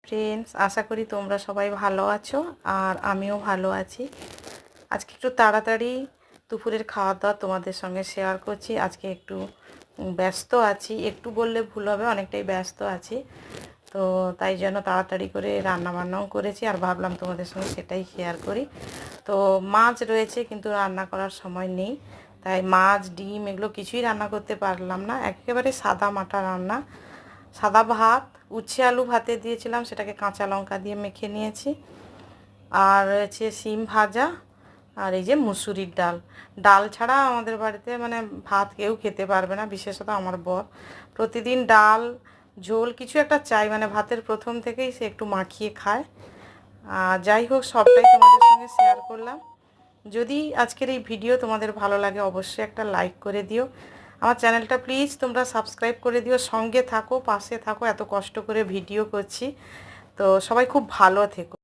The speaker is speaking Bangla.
ফ্রেন্ডস, আশা করি তোমরা সবাই ভালো আছো আর আমিও ভালো আছি। আজকে একটু তাড়াতাড়ি দুপুরের খাওয়া দাওয়া তোমাদের সঙ্গে শেয়ার করছি। আজকে একটু ব্যস্ত আছি, একটু বললে ভুল হবে, অনেকটাই ব্যস্ত আছি। তো তাই জন্য তাড়াতাড়ি করে রান্না বান্নাও করেছি আর ভাবলাম তোমাদের সঙ্গে সেটাই শেয়ার করি। তো মাছ রয়েছে কিন্তু রান্না করার সময় নেই, তাই মাছ ডিম এগুলো কিছুই রান্না করতে পারলাম না। একেবারে সাদা মাটা রান্না, সাদা ভাত, উচ্ছে আলু ভাতে দিয়েছিলাম, সেটাকে কাঁচা লঙ্কা দিয়ে মেখে নিয়েছি। আর রয়েছে শিম ভাজা আর এই যে মুসুরির ডাল। ডাল ছাড়া আমাদের বাড়িতে মানে ভাত কেউ খেতে পারবে না, বিশেষত আমার বর। প্রতিদিন ডাল ঝোল কিছু একটা চাই, মানে ভাতের প্রথম থেকেই সে একটু মাখিয়ে খায়। যাই হোক, সবটাই তোমাদের সঙ্গে শেয়ার করলাম। যদি আজকের এই ভিডিও তোমাদের ভালো লাগে অবশ্যই একটা লাইক করে দিও। আমার চ্যানেলটা প্লিজ তোমরা সাবস্ক্রাইব করে দিও, সঙ্গে থাকো, পাশে থাকো, এত কষ্ট করে ভিডিও করছি। তো সবাই খুব ভালো থেকো।